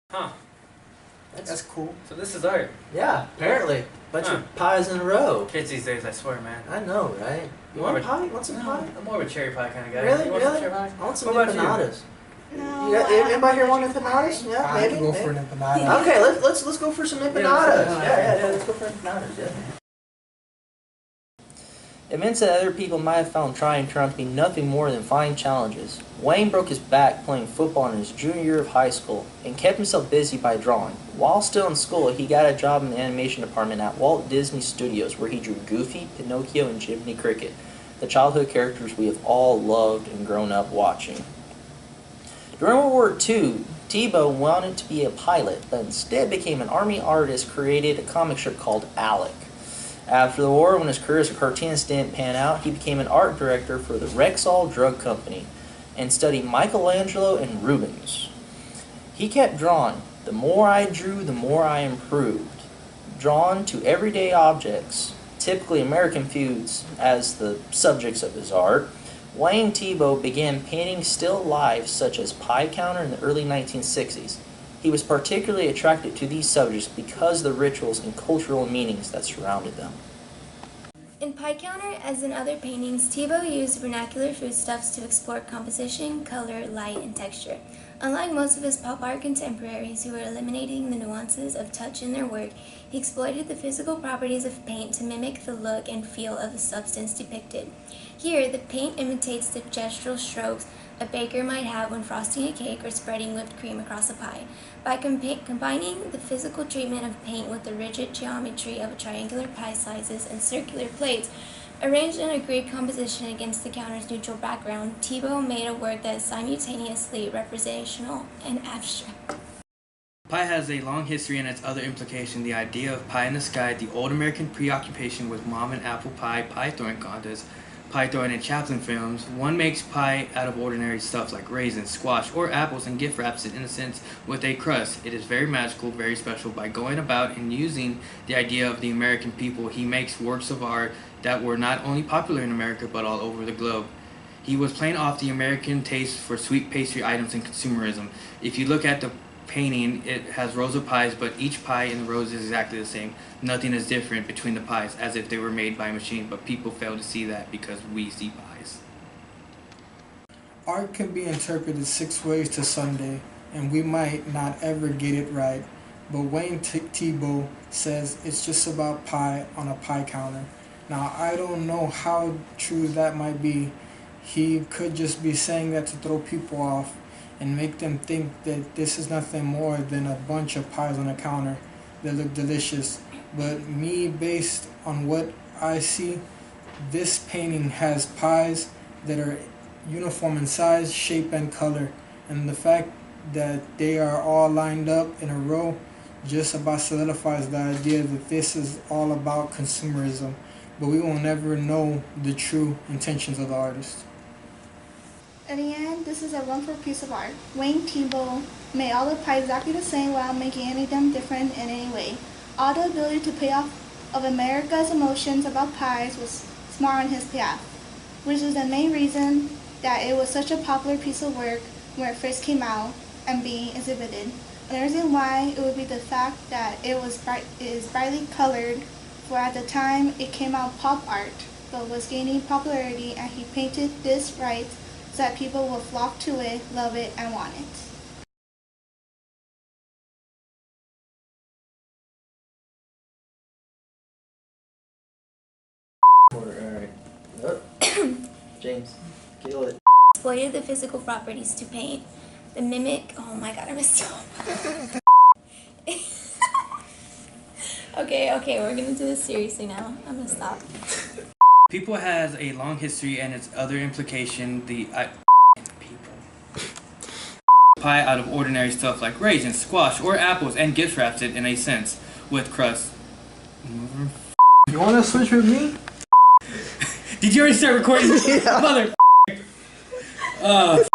Huh. That's cool. So this is art. Yeah, apparently. Bunch of pies in a row. Kids these days, I swear, man. I know, right? You want a pie? You want some pie? I'm more of a cherry pie kind of guy. Really? You want some cherry pie? I want some What about empanadas. No. Anybody here want empanadas? Yeah, I maybe. can go for an empanada. Okay, let's go for some empanadas. Yeah, let's go for empanadas. Yeah. Events that other people might have found trying turned out to be nothing more than fine challenges. Wayne broke his back playing football in his junior year of high school and kept himself busy by drawing. While still in school, he got a job in the animation department at Walt Disney Studios where he drew Goofy, Pinocchio, and Jiminy Cricket, the childhood characters we have all loved and grown up watching. During World War II, thiebaud wanted to be a pilot, but instead became an army artist, created a comic strip called Alec. After the war, when his career as a cartoonist didn't pan out, he became an art director for the Rexall Drug Company and studied Michelangelo and Rubens. He kept drawing. The more I drew, the more I improved. Drawn to everyday objects, typically American feuds, as the subjects of his art, Wayne Thiebaud began painting still lifes such as Pie Counter in the early 1960s. He was particularly attracted to these subjects because of the rituals and cultural meanings that surrounded them. In Pie Counter, as in other paintings, Thiebaud used vernacular foodstuffs to explore composition, color, light, and texture. Unlike most of his pop art contemporaries who were eliminating the nuances of touch in their work, he exploited the physical properties of paint to mimic the look and feel of the substance depicted. Here, the paint imitates the gestural strokes a baker might have when frosting a cake or spreading whipped cream across a pie. By combining the physical treatment of paint with the rigid geometry of triangular pie slices and circular plates, arranged in a grid composition against the counter's neutral background, Thiebaud made a work that is simultaneously representational and abstract. Pie has a long history and its other implication. The idea of pie in the sky, the old American preoccupation with mom and apple pie, pie throwing contests, pie throwing in Chaplin films. One makes pie out of ordinary stuff like raisins, squash, or apples and gift wraps it in a sense with a crust. It is very magical, very special. By going about and using the idea of the American people, he makes works of art that were not only popular in America but all over the globe. He was playing off the American taste for sweet pastry items and consumerism. If you look at the painting, it has rows of pies, but each pie in the rows is exactly the same. Nothing is different between the pies, as if they were made by a machine, but people fail to see that because we see pies. Art can be interpreted 6 ways to Sunday, and we might not ever get it right, but Wayne Thiebaud says it's just about pie on a pie counter. Now, I don't know how true that might be. He could just be saying that to throw people off and make them think that this is nothing more than a bunch of pies on a counter that look delicious. But me, based on what I see, this painting has pies that are uniform in size, shape, and color. And the fact that they are all lined up in a row just about solidifies the idea that this is all about consumerism. But we will never know the true intentions of the artist. In the end, this is a wonderful piece of art. Wayne Thiebaud made all the pies exactly the same without making any of them different in any way. All the ability to play off of America's emotions about pies was smart on his behalf, which is the main reason that it was such a popular piece of work when it first came out and being exhibited. Another reason why it would be the fact that it is brightly colored, for at the time it came out pop art, but was gaining popularity, and he painted this right so that people will flock to it, love it, and want it. Alright. James, kill it. Exploited the physical properties to paint. The mimic. Oh my god, I messed up. Okay, we're gonna do this seriously now. I'm gonna stop. People has a long history and its other implication. Pie out of ordinary stuff like raisins, squash, or apples, and gift wraps it in a sense with crust. You wanna switch with me? Did you already start recording? Yeah. Mother.